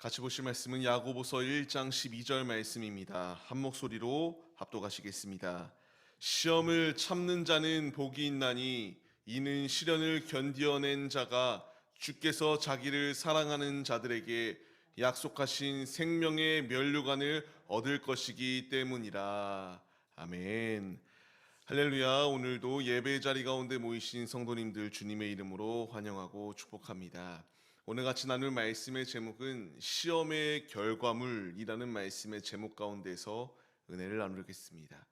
같이 보실 말씀은 야고보서 1장 12절 말씀입니다. 한 목소리로 합독하시겠습니다. 시험을 참는 자는 복이 있나니 이는 시련을 견디어낸 자가 주께서 자기를 사랑하는 자들에게 약속하신 생명의 면류관을 얻을 것이기 때문이라. 아멘. 할렐루야. 오늘도 예배 자리 가운데 모이신 성도님들 주님의 이름으로 환영하고 축복합니다. 오늘 같이 나눌 말씀의 제목은 시험의 결과물이라는 말씀의 제목 가운데서 은혜를 나누겠습니다.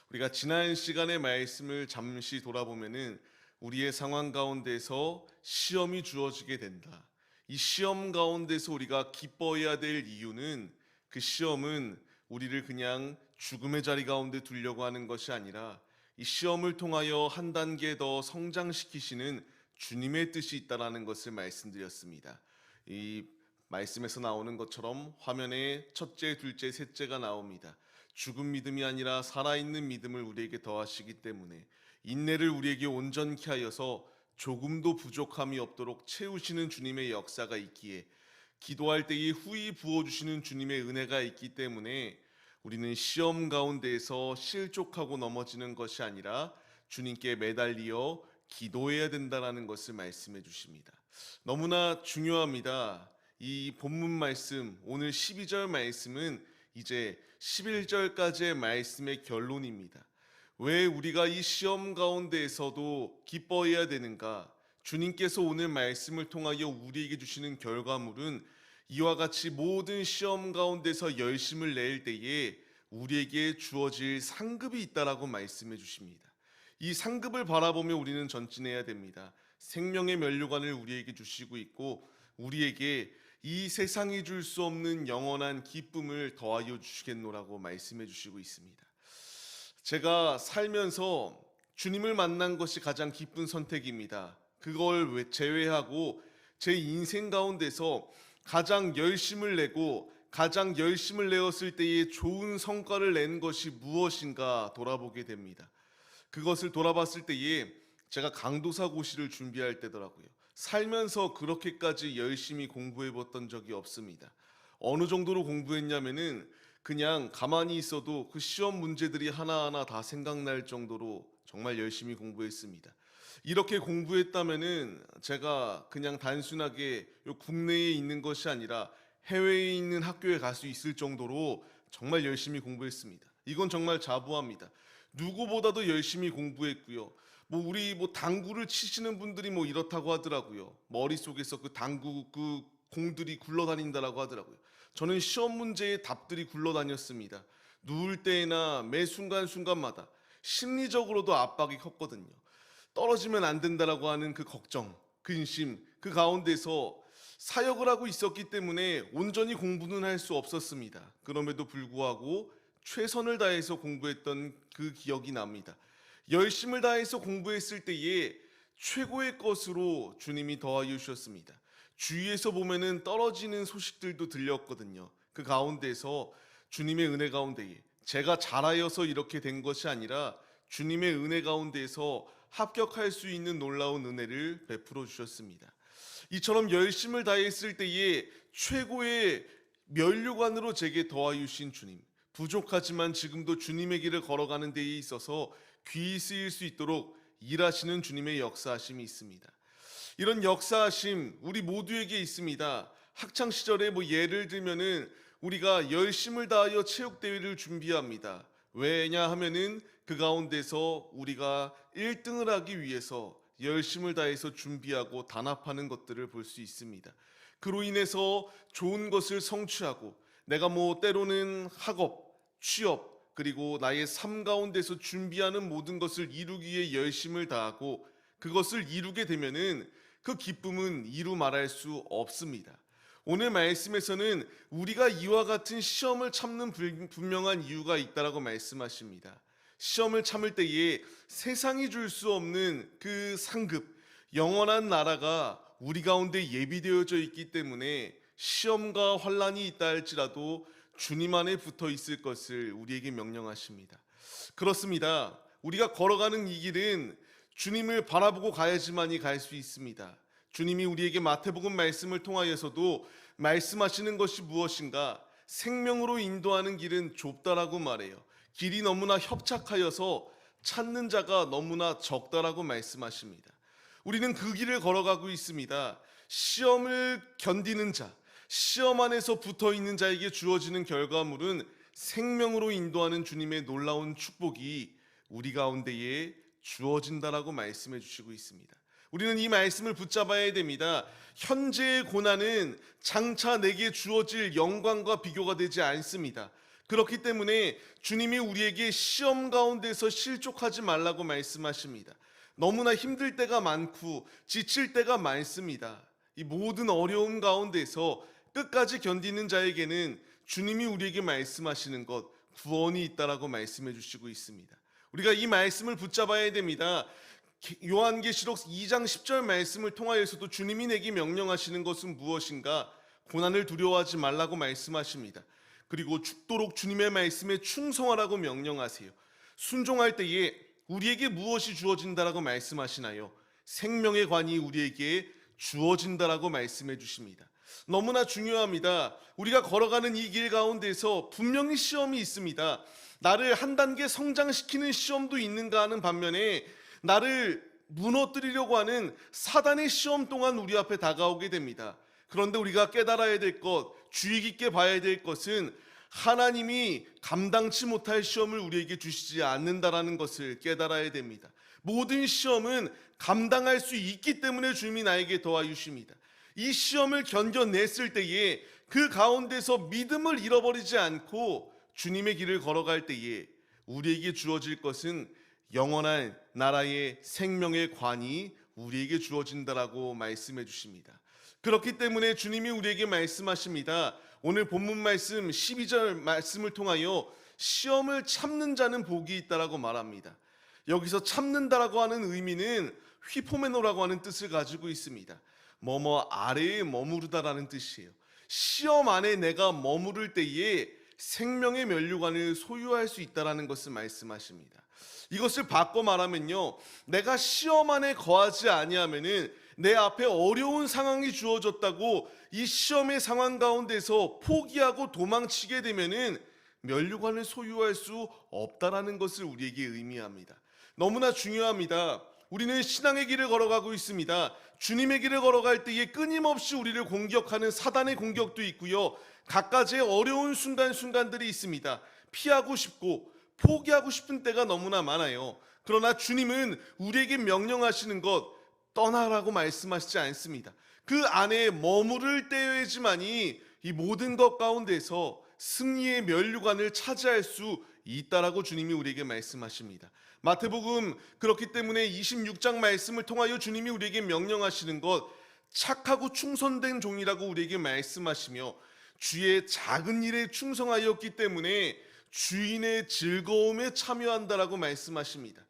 우리가 지난 시간의 말씀을 잠시 돌아보면은 우리의 상황 가운데서 시험이 주어지게 된다. 이 시험 가운데서 우리가 기뻐해야 될 이유는 그 시험은 우리를 그냥 죽음의 자리 가운데 두려고 하는 것이 아니라 이 시험을 통하여 한 단계 더 성장시키시는 주님의 뜻이 있다라는 것을 말씀드렸습니다. 이 말씀에서 나오는 것처럼 화면에 첫째, 둘째, 셋째가 나옵니다. 죽은 믿음이 아니라 살아있는 믿음을 우리에게 더하시기 때문에 인내를 우리에게 온전케 하여서 조금도 부족함이 없도록 채우시는 주님의 역사가 있기에 기도할 때에 후히 부어주시는 주님의 은혜가 있기 때문에 우리는 시험 가운데에서 실족하고 넘어지는 것이 아니라 주님께 매달리어 기도해야 된다는 것을 말씀해 주십니다. 너무나 중요합니다. 이 본문 말씀, 오늘 12절 말씀은 이제 11절까지의 말씀의 결론입니다. 왜 우리가 이 시험 가운데에서도 기뻐해야 되는가? 주님께서 오늘 말씀을 통하여 우리에게 주시는 결과물은 이와 같이 모든 시험 가운데서 열심을 낼 때에 우리에게 주어질 상급이 있다라고 말씀해 주십니다. 이 상급을 바라보며 우리는 전진해야 됩니다. 생명의 면류관을 우리에게 주시고 있고 우리에게 이 세상이 줄 수 없는 영원한 기쁨을 더하여 주시겠노라고 말씀해 주시고 있습니다. 제가 살면서 주님을 만난 것이 가장 기쁜 선택입니다. 그걸 제외하고 제 인생 가운데서 가장 열심을 내고 가장 열심을 내었을 때에 좋은 성과를 낸 것이 무엇인가 돌아보게 됩니다. 그것을 돌아봤을 때에 제가 강도사고시를 준비할 때더라고요. 살면서 그렇게까지 열심히 공부해 봤던 적이 없습니다. 어느 정도로 공부했냐면은 그냥 가만히 있어도 그 시험 문제들이 하나하나 다 생각날 정도로 정말 열심히 공부했습니다. 이렇게 공부했다면은 제가 그냥 단순하게 국내에 있는 것이 아니라 해외에 있는 학교에 갈 수 있을 정도로 정말 열심히 공부했습니다. 이건 정말 자부합니다. 누구보다도 열심히 공부했고요. 우리 당구를 치시는 분들이 이렇다고 하더라고요. 머릿속에서 그 당구 그 공들이 굴러다닌다라고 하더라고요. 저는 시험 문제의 답들이 굴러다녔습니다. 누울 때나 매 순간순간마다 심리적으로도 압박이 컸거든요. 떨어지면 안 된다라고 하는 그 걱정, 근심, 그 가운데서 사역을 하고 있었기 때문에 온전히 공부는 할 수 없었습니다. 그럼에도 불구하고 최선을 다해서 공부했던 그 기억이 납니다. 열심을 다해서 공부했을 때에 최고의 것으로 주님이 더하여 주셨습니다. 주위에서 보면은 떨어지는 소식들도 들렸거든요. 그 가운데서 주님의 은혜 가운데에 제가 잘하여서 이렇게 된 것이 아니라 주님의 은혜 가운데서 합격할 수 있는 놀라운 은혜를 베풀어 주셨습니다. 이처럼 열심을 다했을 때에 최고의 면류관으로 제게 더하여 주신 주님, 부족하지만 지금도 주님의 길을 걸어가는 데에 있어서 귀히 쓰일 수 있도록 일하시는 주님의 역사하심이 있습니다. 이런 역사하심 우리 모두에게 있습니다. 학창 시절에 예를 들면은 우리가 열심을 다하여 체육대회를 준비합니다. 왜냐 하면은 그 가운데서 우리가 1등을 하기 위해서 열심을 다해서 준비하고 단합하는 것들을 볼 수 있습니다. 그로 인해서 좋은 것을 성취하고 내가 때로는 학업, 취업, 그리고 나의 삶 가운데서 준비하는 모든 것을 이루기 위해 열심을 다하고 그것을 이루게 되면은 그 기쁨은 이루 말할 수 없습니다. 오늘 말씀에서는 우리가 이와 같은 시험을 참는 분명한 이유가 있다라고 말씀하십니다. 시험을 참을 때에 세상이 줄 수 없는 그 상급, 영원한 나라가 우리 가운데 예비되어져 있기 때문에 시험과 환난이 있다 할지라도 주님 안에 붙어 있을 것을 우리에게 명령하십니다. 그렇습니다. 우리가 걸어가는 이 길은 주님을 바라보고 가야지만이 갈 수 있습니다. 주님이 우리에게 마태복음 말씀을 통하여서도 말씀하시는 것이 무엇인가? 생명으로 인도하는 길은 좁다라고 말해요. 길이 너무나 협착하여서 찾는 자가 너무나 적다라고 말씀하십니다. 우리는 그 길을 걸어가고 있습니다. 시험을 견디는 자, 시험 안에서 붙어 있는 자에게 주어지는 결과물은 생명으로 인도하는 주님의 놀라운 축복이 우리 가운데에 주어진다라고 말씀해 주시고 있습니다. 우리는 이 말씀을 붙잡아야 됩니다. 현재의 고난은 장차 내게 주어질 영광과 비교가 되지 않습니다. 그렇기 때문에 주님이 우리에게 시험 가운데서 실족하지 말라고 말씀하십니다. 너무나 힘들 때가 많고 지칠 때가 많습니다. 이 모든 어려움 가운데서 끝까지 견디는 자에게는 주님이 우리에게 말씀하시는 것, 구원이 있다라고 말씀해 주시고 있습니다. 우리가 이 말씀을 붙잡아야 됩니다. 요한계시록 2장 10절 말씀을 통하여서도 주님이 내게 명령하시는 것은 무엇인가? 고난을 두려워하지 말라고 말씀하십니다. 그리고 죽도록 주님의 말씀에 충성하라고 명령하세요. 순종할 때에 우리에게 무엇이 주어진다라고 말씀하시나요? 생명의 관이 우리에게 주어진다라고 말씀해 주십니다. 너무나 중요합니다. 우리가 걸어가는 이 길 가운데서 분명히 시험이 있습니다. 나를 한 단계 성장시키는 시험도 있는가 하는 반면에 나를 무너뜨리려고 하는 사단의 시험 또한 우리 앞에 다가오게 됩니다. 그런데 우리가 깨달아야 될 것, 주의 깊게 봐야 될 것은 하나님이 감당치 못할 시험을 우리에게 주시지 않는다라는 것을 깨달아야 됩니다. 모든 시험은 감당할 수 있기 때문에 주님이 나에게 도와 주십니다. 이 시험을 견뎌냈을 때에 그 가운데서 믿음을 잃어버리지 않고 주님의 길을 걸어갈 때에 우리에게 주어질 것은 영원한 나라의 생명의 관이 우리에게 주어진다라고 말씀해 주십니다. 그렇기 때문에 주님이 우리에게 말씀하십니다. 오늘 본문 말씀 12절 말씀을 통하여 시험을 참는 자는 복이 있다라고 말합니다. 여기서 참는다라고 하는 의미는 휘포메노라고 하는 뜻을 가지고 있습니다. 뭐뭐 아래에 머무르다라는 뜻이에요. 시험 안에 내가 머무를 때에 생명의 면류관을 소유할 수 있다라는 것을 말씀하십니다. 이것을 바꿔 말하면요, 내가 시험 안에 거하지 아니하면은 내 앞에 어려운 상황이 주어졌다고 이 시험의 상황 가운데서 포기하고 도망치게 되면은 면류관을 소유할 수 없다라는 것을 우리에게 의미합니다. 너무나 중요합니다. 우리는 신앙의 길을 걸어가고 있습니다. 주님의 길을 걸어갈 때에 끊임없이 우리를 공격하는 사단의 공격도 있고요, 갖가지의 어려운 순간순간들이 있습니다. 피하고 싶고 포기하고 싶은 때가 너무나 많아요. 그러나 주님은 우리에게 명령하시는 것, 떠나라고 말씀하시지 않습니다. 그 안에 머무를 때여야지만이 이 모든 것 가운데서 승리의 면류관을 차지할 수 있다라고 주님이 우리에게 말씀하십니다. 마태복음 그렇기 때문에 26장 말씀을 통하여 주님이 우리에게 명령하시는 것, 착하고 충성된 종이라고 우리에게 말씀하시며 주의 작은 일에 충성하였기 때문에 주인의 즐거움에 참여한다라고 말씀하십니다.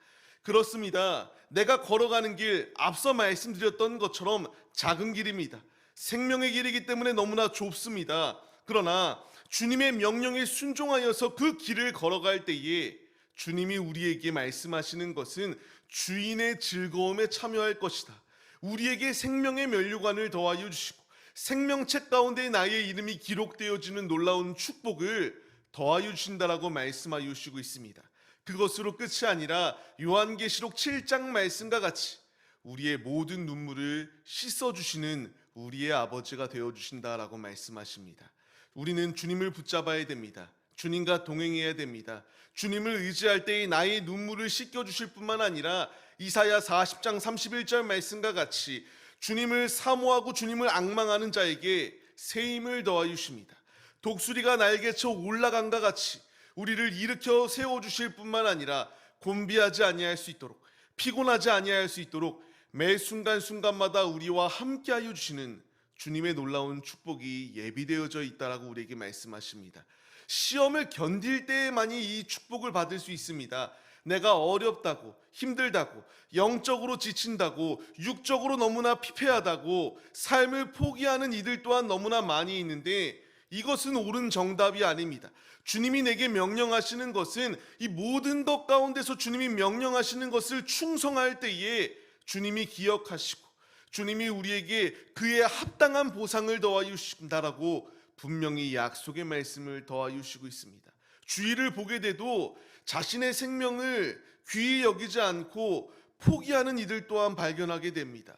그렇습니다. 내가 걸어가는 길, 앞서 말씀드렸던 것처럼 작은 길입니다. 생명의 길이기 때문에 너무나 좁습니다. 그러나 주님의 명령에 순종하여서 그 길을 걸어갈 때에 주님이 우리에게 말씀하시는 것은 주인의 즐거움에 참여할 것이다. 우리에게 생명의 면류관을 더하여 주시고 생명책 가운데 나의 이름이 기록되어지는 놀라운 축복을 더하여 주신다라고 말씀하여 주시고 있습니다. 그것으로 끝이 아니라 요한계시록 7장 말씀과 같이 우리의 모든 눈물을 씻어주시는 우리의 아버지가 되어주신다라고 말씀하십니다. 우리는 주님을 붙잡아야 됩니다. 주님과 동행해야 됩니다. 주님을 의지할 때에 나의 눈물을 씻겨주실 뿐만 아니라 이사야 40장 31절 말씀과 같이 주님을 사모하고 주님을 앙망하는 자에게 새 힘을 더하여 주십니다. 독수리가 날개쳐 올라간과 같이 우리를 일으켜 세워주실 뿐만 아니라 곤비하지 아니할 수 있도록, 피곤하지 아니할 수 있도록 매 순간순간마다 우리와 함께하여 주시는 주님의 놀라운 축복이 예비되어져 있다라고 우리에게 말씀하십니다. 시험을 견딜 때에만이 이 축복을 받을 수 있습니다. 내가 어렵다고, 힘들다고, 영적으로 지친다고, 육적으로 너무나 피폐하다고 삶을 포기하는 이들 또한 너무나 많이 있는데 이것은 옳은 정답이 아닙니다. 주님이 내게 명령하시는 것은 이 모든 것 가운데서 주님이 명령하시는 것을 충성할 때에 주님이 기억하시고 주님이 우리에게 그에 합당한 보상을 더하여 주신다라고 분명히 약속의 말씀을 더하여 주시고 있습니다. 주위를 보게 돼도 자신의 생명을 귀히 여기지 않고 포기하는 이들 또한 발견하게 됩니다.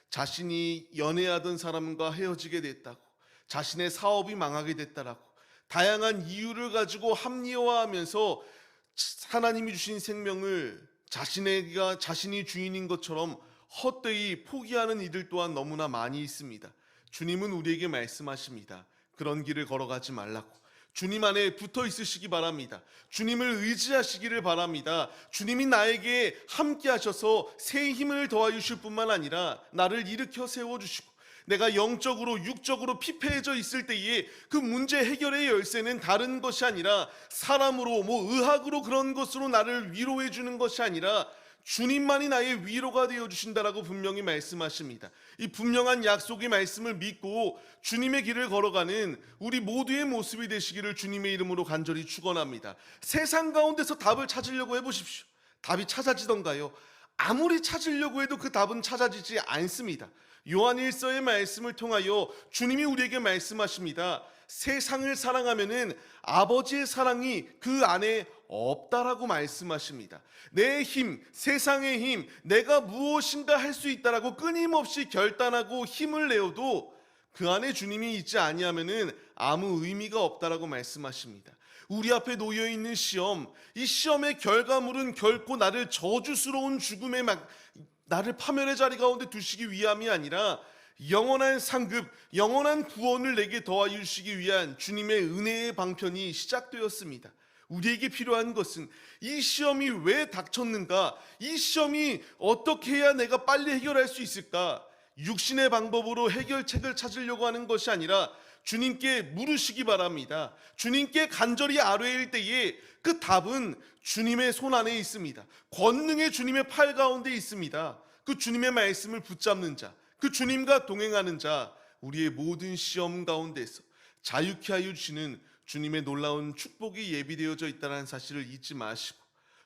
자신이 연애하던 사람과 헤어지게 됐다고, 자신의 사업이 망하게 됐다라고 다양한 이유를 가지고 합리화하면서 하나님이 주신 생명을 자신이 주인인 것처럼 헛되이 포기하는 이들 또한 너무나 많이 있습니다. 주님은 우리에게 말씀하십니다. 그런 길을 걸어가지 말라고. 주님 안에 붙어 있으시기 바랍니다. 주님을 의지하시기를 바랍니다. 주님이 나에게 함께 하셔서 새 힘을 더하여 주실 뿐만 아니라 나를 일으켜 세워주시고, 내가 영적으로 육적으로 피폐해져 있을 때에 그 문제 해결의 열쇠는 다른 것이 아니라 사람으로 의학으로 그런 것으로 나를 위로해 주는 것이 아니라 주님만이 나의 위로가 되어 주신다라고 분명히 말씀하십니다. 이 분명한 약속의 말씀을 믿고 주님의 길을 걸어가는 우리 모두의 모습이 되시기를 주님의 이름으로 간절히 축원합니다. 세상 가운데서 답을 찾으려고 해보십시오. 답이 찾아지던가요? 아무리 찾으려고 해도 그 답은 찾아지지 않습니다. 요한일서의 말씀을 통하여 주님이 우리에게 말씀하십니다. 세상을 사랑하면은 아버지의 사랑이 그 안에 없다라고 말씀하십니다. 내 힘, 세상의 힘, 내가 무엇인가 할 수 있다라고 끊임없이 결단하고 힘을 내어도 그 안에 주님이 있지 아니하면은 아무 의미가 없다라고 말씀하십니다. 우리 앞에 놓여 있는 시험, 이 시험의 결과물은 결코 나를 저주스러운 죽음에 나를 파멸의 자리 가운데 두시기 위함이 아니라 영원한 상급, 영원한 구원을 내게 더하여 주시기 위한 주님의 은혜의 방편이 시작되었습니다. 우리에게 필요한 것은 이 시험이 왜 닥쳤는가, 이 시험이 어떻게 해야 내가 빨리 해결할 수 있을까, 육신의 방법으로 해결책을 찾으려고 하는 것이 아니라 주님께 물으시기 바랍니다. 주님께 간절히 아뢰일 때에 그 답은 주님의 손 안에 있습니다. 권능의 주님의 팔 가운데 있습니다. 그 주님의 말씀을 붙잡는 자, 그 주님과 동행하는 자, 우리의 모든 시험 가운데서 자유케 하여 주시는 주님의 놀라운 축복이 예비되어져 있다는 사실을 잊지 마시고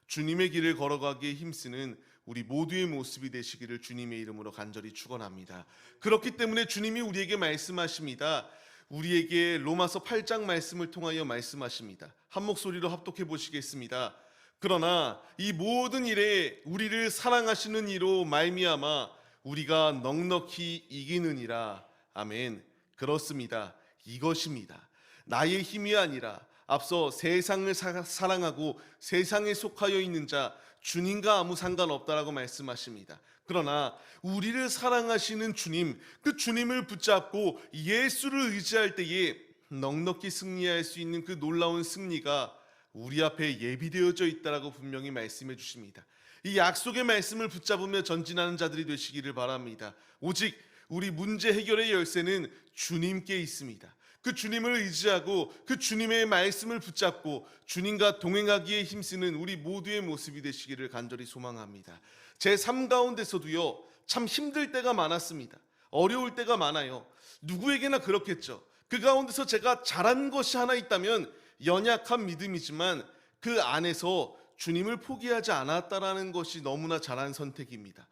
주님의 길을 걸어가기에 힘쓰는 우리 모두의 모습이 되시기를 주님의 이름으로 간절히 축원합니다. 그렇기 때문에 주님이 우리에게 말씀하십니다. 우리에게 로마서 8장 말씀을 통하여 말씀하십니다. 한 목소리로 합독해 보시겠습니다. 그러나 이 모든 일에 우리를 사랑하시는 이로 말미암아 우리가 넉넉히 이기느니라. 아멘. 그렇습니다. 이것입니다. 나의 힘이 아니라 앞서 세상을 사랑하고 세상에 속하여 있는 자 주님과 아무 상관없다라고 말씀하십니다. 그러나 우리를 사랑하시는 주님, 그 주님을 붙잡고 예수를 의지할 때에 넉넉히 승리할 수 있는 그 놀라운 승리가 우리 앞에 예비되어져 있다라고 분명히 말씀해 주십니다. 이 약속의 말씀을 붙잡으며 전진하는 자들이 되시기를 바랍니다. 오직 우리 문제 해결의 열쇠는 주님께 있습니다. 그 주님을 의지하고 그 주님의 말씀을 붙잡고 주님과 동행하기에 힘쓰는 우리 모두의 모습이 되시기를 간절히 소망합니다. 제 삶 가운데서도요, 참 힘들 때가 많았습니다. 어려울 때가 많아요. 누구에게나 그렇겠죠. 그 가운데서 제가 잘한 것이 하나 있다면 연약한 믿음이지만 그 안에서 주님을 포기하지 않았다라는 것이 너무나 잘한 선택입니다.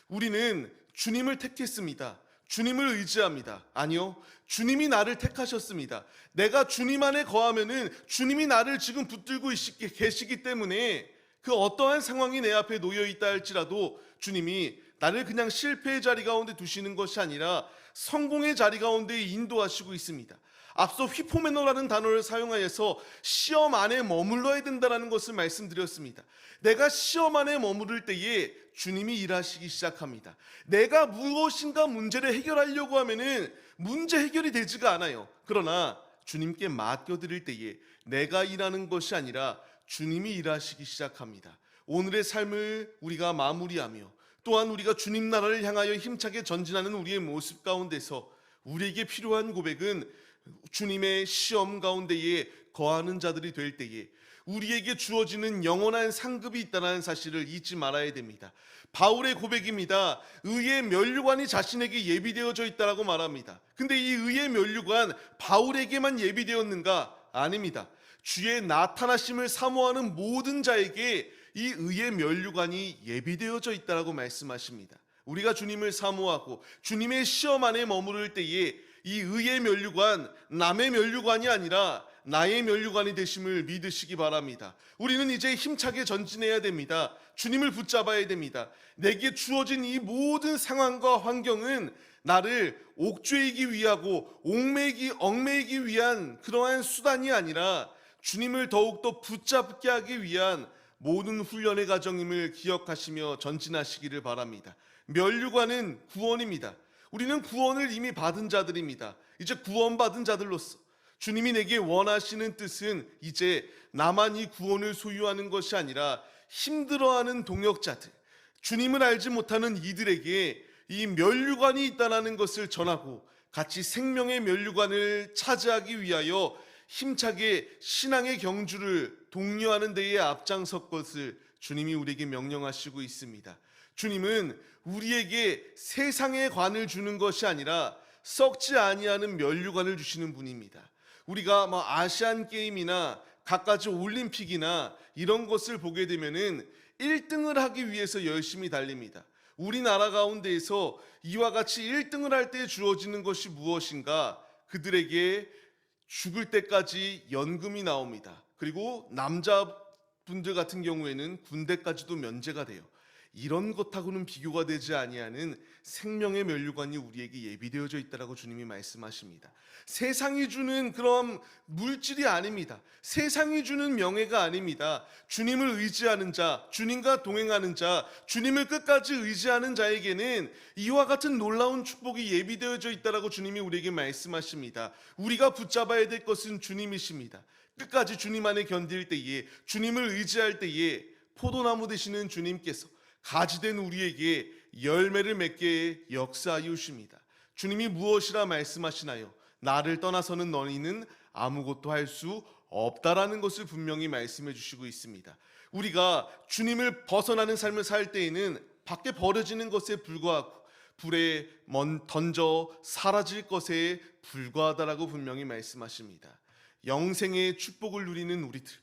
우리는 주님을 택했습니다. 주님을 의지합니다. 아니요, 주님이 나를 택하셨습니다. 내가 주님 안에 거하면은 주님이 나를 지금 붙들고 계시기 때문에 그 어떠한 상황이 내 앞에 놓여 있다 할지라도 주님이 나를 그냥 실패의 자리 가운데 두시는 것이 아니라 성공의 자리 가운데 인도하시고 있습니다. 앞서 휘포메노라는 단어를 사용하여서 시험 안에 머물러야 된다는 것을 말씀드렸습니다. 내가 시험 안에 머무를 때에 주님이 일하시기 시작합니다. 내가 무엇인가 문제를 해결하려고 하면은 문제 해결이 되지가 않아요. 그러나 주님께 맡겨드릴 때에 내가 일하는 것이 아니라 주님이 일하시기 시작합니다. 오늘의 삶을 우리가 마무리하며 또한 우리가 주님 나라를 향하여 힘차게 전진하는 우리의 모습 가운데서 우리에게 필요한 고백은 주님의 시험 가운데에 거하는 자들이 될 때에 우리에게 주어지는 영원한 상급이 있다는 사실을 잊지 말아야 됩니다. 바울의 고백입니다. 의의 면류관이 자신에게 예비되어져 있다라고 말합니다. 근데 이 의의 면류관 바울에게만 예비되었는가? 아닙니다. 주의 나타나심을 사모하는 모든 자에게 이 의의 면류관이 예비되어져 있다라고 말씀하십니다. 우리가 주님을 사모하고 주님의 시험 안에 머무를 때에 이 의의 면류관, 남의 면류관이 아니라 나의 면류관이 되심을 믿으시기 바랍니다. 우리는 이제 힘차게 전진해야 됩니다. 주님을 붙잡아야 됩니다. 내게 주어진 이 모든 상황과 환경은 나를 옥죄이기 위하고 얽매이기 위한 그러한 수단이 아니라 주님을 더욱더 붙잡게 하기 위한 모든 훈련의 과정임을 기억하시며 전진하시기를 바랍니다. 면류관은 구원입니다. 우리는 구원을 이미 받은 자들입니다. 이제 구원받은 자들로서 주님이 내게 원하시는 뜻은 이제 나만 이 구원을 소유하는 것이 아니라 힘들어하는 동역자들, 주님을 알지 못하는 이들에게 이 면류관이 있다는 것을 전하고 같이 생명의 면류관을 차지하기 위하여 힘차게 신앙의 경주를 독려하는 데에 앞장설 것을 주님이 우리에게 명령하시고 있습니다. 주님은 우리에게 세상의 관을 주는 것이 아니라 썩지 아니하는 면류관을 주시는 분입니다. 우리가 아시안 게임이나 갖가지 올림픽이나 이런 것을 보게 되면은 1등을 하기 위해서 열심히 달립니다. 우리나라 가운데에서 이와 같이 1등을 할 때 주어지는 것이 무엇인가? 그들에게 죽을 때까지 연금이 나옵니다. 그리고 남자분들 같은 경우에는 군대까지도 면제가 돼요. 이런 것하고는 비교가 되지 아니하는 생명의 면류관이 우리에게 예비되어져 있다라고 주님이 말씀하십니다. 세상이 주는 그런 물질이 아닙니다. 세상이 주는 명예가 아닙니다. 주님을 의지하는 자, 주님과 동행하는 자, 주님을 끝까지 의지하는 자에게는 이와 같은 놀라운 축복이 예비되어져 있다라고 주님이 우리에게 말씀하십니다. 우리가 붙잡아야 될 것은 주님이십니다. 끝까지 주님 안에 견딜 때에, 주님을 의지할 때에 포도나무 되시는 주님께서 가지된 우리에게 열매를 맺게 역사하여 주십니다. 주님이 무엇이라 말씀하시나요? 나를 떠나서는 너희는 아무것도 할 수 없다라는 것을 분명히 말씀해 주시고 있습니다. 우리가 주님을 벗어나는 삶을 살 때에는 밖에 버려지는 것에 불과하고 불에 던져 사라질 것에 불과하다라고 분명히 말씀하십니다. 영생의 축복을 누리는 우리들,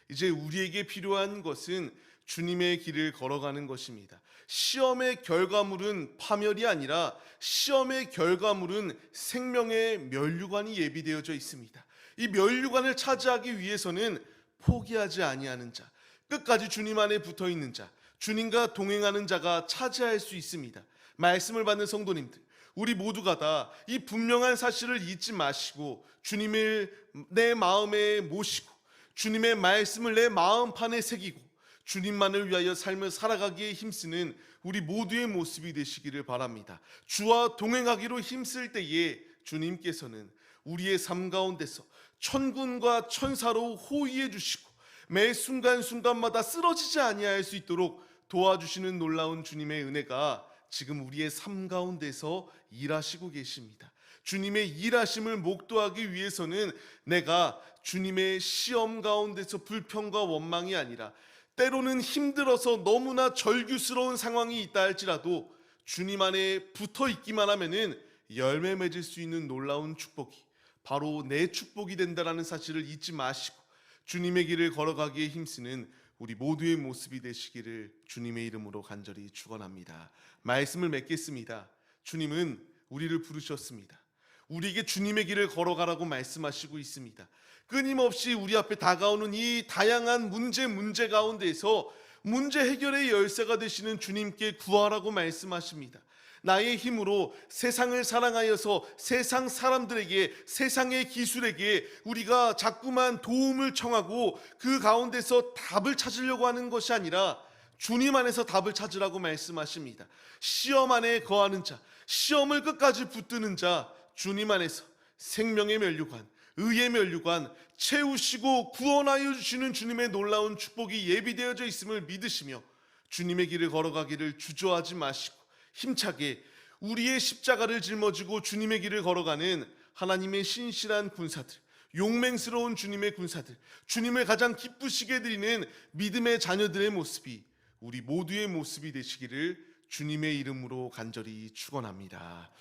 이제 우리에게 필요한 것은 주님의 길을 걸어가는 것입니다. 시험의 결과물은 파멸이 아니라 시험의 결과물은 생명의 면류관이 예비되어져 있습니다. 이 면류관을 차지하기 위해서는 포기하지 아니하는 자, 끝까지 주님 안에 붙어 있는 자, 주님과 동행하는 자가 차지할 수 있습니다. 말씀을 받는 성도님들, 우리 모두가 다 이 분명한 사실을 잊지 마시고 주님을 내 마음에 모시고 주님의 말씀을 내 마음판에 새기고 주님만을 위하여 삶을 살아가기에 힘쓰는 우리 모두의 모습이 되시기를 바랍니다. 주와 동행하기로 힘쓸 때에 주님께서는 우리의 삶 가운데서 천군과 천사로 호위해 주시고 매 순간순간마다 쓰러지지 아니할 수 있도록 도와주시는 놀라운 주님의 은혜가 지금 우리의 삶 가운데서 일하시고 계십니다. 주님의 일하심을 목도하기 위해서는 내가 주님의 시험 가운데서 불평과 원망이 아니라 때로는 힘들어서 너무나 절규스러운 상황이 있다 할지라도 주님 안에 붙어 있기만 하면은 열매 맺을 수 있는 놀라운 축복이 바로 내 축복이 된다라는 사실을 잊지 마시고 주님의 길을 걸어가기에 힘쓰는 우리 모두의 모습이 되시기를 주님의 이름으로 간절히 축원합니다. 말씀을 맺겠습니다. 주님은 우리를 부르셨습니다. 우리에게 주님의 길을 걸어가라고 말씀하시고 있습니다. 끊임없이 우리 앞에 다가오는 이 다양한 문제 가운데서 문제 해결의 열쇠가 되시는 주님께 구하라고 말씀하십니다. 나의 힘으로 세상을 사랑하여서 세상 사람들에게, 세상의 기술에게 우리가 자꾸만 도움을 청하고 그 가운데서 답을 찾으려고 하는 것이 아니라 주님 안에서 답을 찾으라고 말씀하십니다. 시험 안에 거하는 자, 시험을 끝까지 붙드는 자, 주님 안에서 생명의 면류관, 의의 면류관 채우시고 구원하여 주시는 주님의 놀라운 축복이 예비되어져 있음을 믿으시며 주님의 길을 걸어가기를 주저하지 마시고 힘차게 우리의 십자가를 짊어지고 주님의 길을 걸어가는 하나님의 신실한 군사들, 용맹스러운 주님의 군사들, 주님을 가장 기쁘시게 드리는 믿음의 자녀들의 모습이 우리 모두의 모습이 되시기를 주님의 이름으로 간절히 축원합니다.